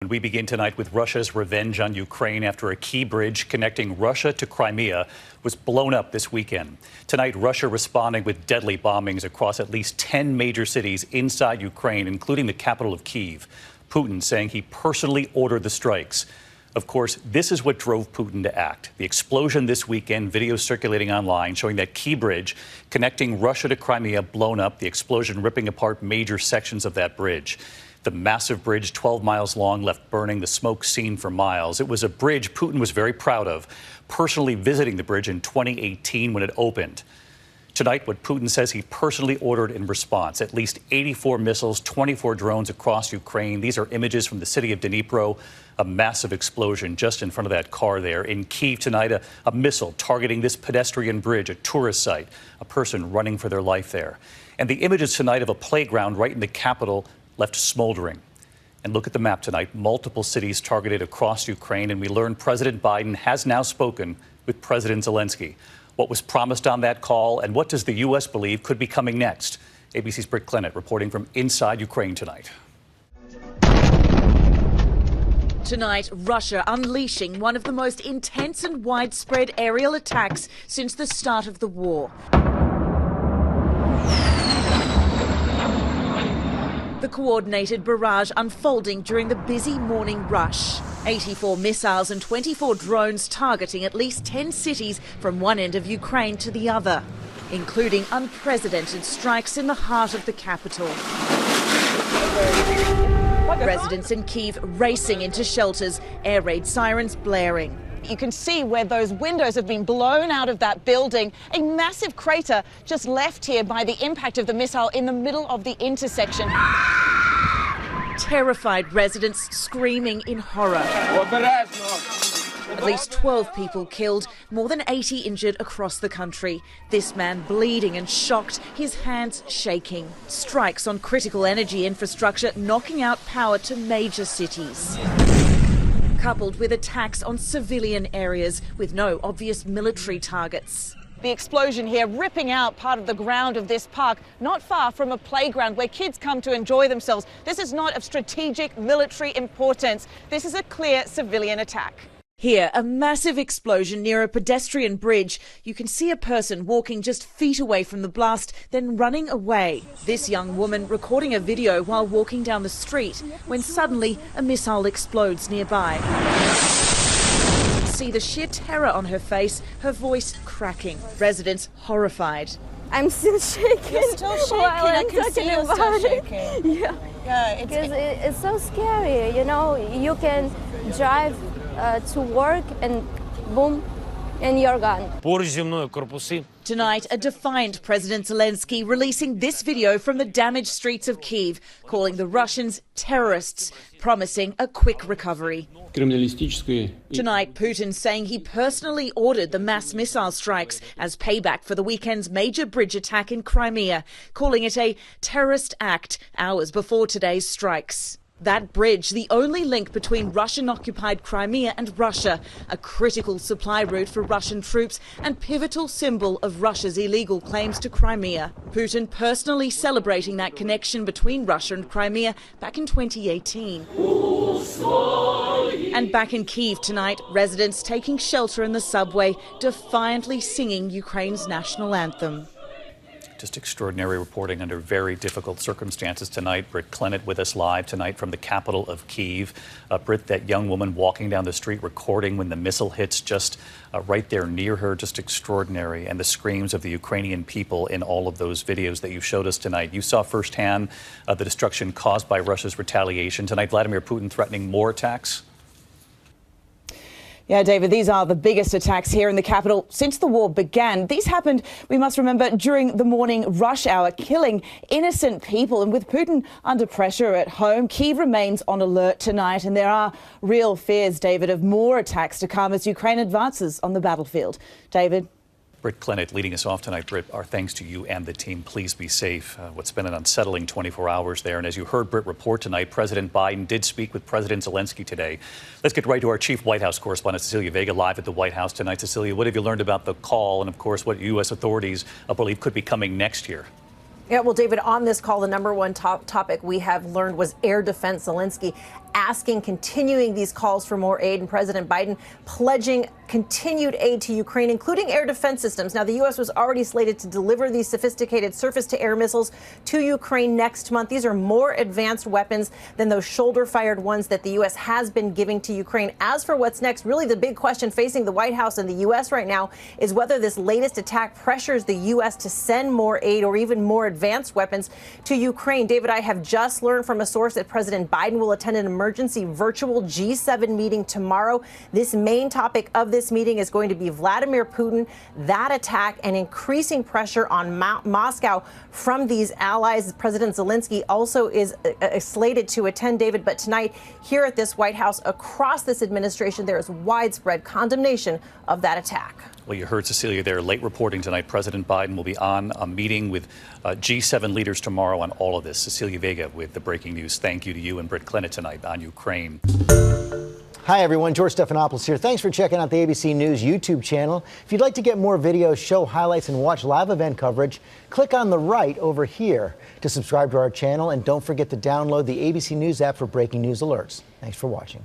We begin tonight with Russia's revenge on Ukraine after a key bridge connecting Russia to Crimea was blown up this weekend. Tonight, Russia responding with deadly bombings across at least 10 major cities inside Ukraine, including the capital of Kyiv. Putin saying he personally ordered the strikes. Of course, this is what drove Putin to act. The explosion this weekend, video circulating online showing that key bridge connecting Russia to Crimea blown up, the explosion ripping apart major sections of that bridge. The massive bridge, 12 miles long, left burning, the smoke seen for miles. It was a bridge Putin was very proud of, personally visiting the bridge in 2018 when it opened. Tonight, what Putin says he personally ordered in response, at least 84 missiles, 24 drones across Ukraine. These are images from the city of Dnipro, a massive explosion just in front of that car there. In Kyiv tonight, a missile targeting this pedestrian bridge, a tourist site, a person running for their life there. And the images tonight of a playground right in the capital left smoldering. And look at the map tonight, multiple cities targeted across Ukraine, and we learned President Biden has now spoken with President Zelensky. What was promised on that call, and what does the U.S. believe could be coming next? ABC's Britt Clennett reporting from inside Ukraine tonight. Tonight, Russia unleashing one of the most intense and widespread aerial attacks since the start of the war. The coordinated barrage unfolding during the busy morning rush. 84 missiles and 24 drones targeting at least 10 cities from one end of Ukraine to the other, including unprecedented strikes in the heart of the capital. Residents in Kyiv racing into shelters, air raid sirens blaring. You can see where those windows have been blown out of that building. A massive crater just left here by the impact of the missile in the middle of the intersection. Terrified residents screaming in horror. At least 12 people killed, more than 80 injured across the country. This man bleeding and shocked, his hands shaking. Strikes on critical energy infrastructure knocking out power to major cities, coupled with attacks on civilian areas with no obvious military targets. The explosion here ripping out part of the ground of this park, not far from a playground where kids come to enjoy themselves. This is not of strategic military importance. This is a clear civilian attack. Here, a massive explosion near a pedestrian bridge. You can see a person walking just feet away from the blast, then running away. This young woman recording a video while walking down the street when suddenly a missile explodes nearby. See the sheer terror on her face, her voice cracking. Residents horrified. I'm still shaking. You're still shaking. I can see you're still shaking. Yeah, it's so scary. You know, you can drive to work and boom, and you're gone. Tonight, a defiant President Zelensky releasing this video from the damaged streets of Kyiv, calling the Russians terrorists, promising a quick recovery. Tonight, Putin saying he personally ordered the mass missile strikes as payback for the weekend's major bridge attack in Crimea, calling it a terrorist act hours before today's strikes. That bridge, the only link between Russian-occupied Crimea and Russia, a critical supply route for Russian troops and pivotal symbol of Russia's illegal claims to Crimea. Putin personally celebrating that connection between Russia and Crimea back in 2018. And back in Kyiv tonight, residents taking shelter in the subway, defiantly singing Ukraine's national anthem. Just extraordinary reporting under very difficult circumstances tonight. Britt Clennett with us live tonight from the capital of Kyiv. Britt, that young woman walking down the street recording when the missile hits just right there near her, just extraordinary. And the screams of the Ukrainian people in all of those videos that you showed us tonight. You saw firsthand the destruction caused by Russia's retaliation. Tonight, Vladimir Putin threatening more attacks. Yeah, David, these are the biggest attacks here in the capital since the war began. These happened, we must remember, during the morning rush hour, killing innocent people. And with Putin under pressure at home, Kyiv remains on alert tonight. And there are real fears, David, of more attacks to come as Ukraine advances on the battlefield. David? Britt Clennett leading us off tonight. Britt, our thanks to you and the team. Please be safe. What's been an unsettling 24 hours there. And as you heard Britt report tonight, President Biden did speak with President Zelensky today. Let's get right to our chief White House correspondent, Cecilia Vega, live at the White House tonight. Cecilia, what have you learned about the call and, of course, what U.S. authorities believe could be coming next year? Yeah, well, David, on this call, the number one topic we have learned was air defense. Zelensky continuing these calls for more aid, and President Biden pledging continued aid to Ukraine, including air defense systems. Now, the U.S. was already slated to deliver these sophisticated surface-to-air missiles to Ukraine next month. These are more advanced weapons than those shoulder-fired ones that the U.S. has been giving to Ukraine. As for what's next, really the big question facing the White House and the U.S. right now is whether this latest attack pressures the U.S. to send more aid or even more advanced weapons to Ukraine. David, I have just learned from a source that President Biden will attend an emergency virtual G7 meeting tomorrow. This main topic of this meeting is going to be Vladimir Putin, that attack, and increasing pressure on Moscow from these allies. President Zelensky also is slated to attend, David, but tonight here at this White House, across this administration, there is widespread condemnation of that attack. Well, you heard Cecilia there, late reporting tonight. President Biden will be on a meeting with G7 leaders tomorrow on all of this. Cecilia Vega with the breaking news. Thank you to you and Britt Clinton tonight on Ukraine. Hi, everyone. George Stephanopoulos here. Thanks for checking out the ABC News YouTube channel. If you'd like to get more videos, show highlights, and watch live event coverage, click on the right over here to subscribe to our channel. And don't forget to download the ABC News app for breaking news alerts. Thanks for watching.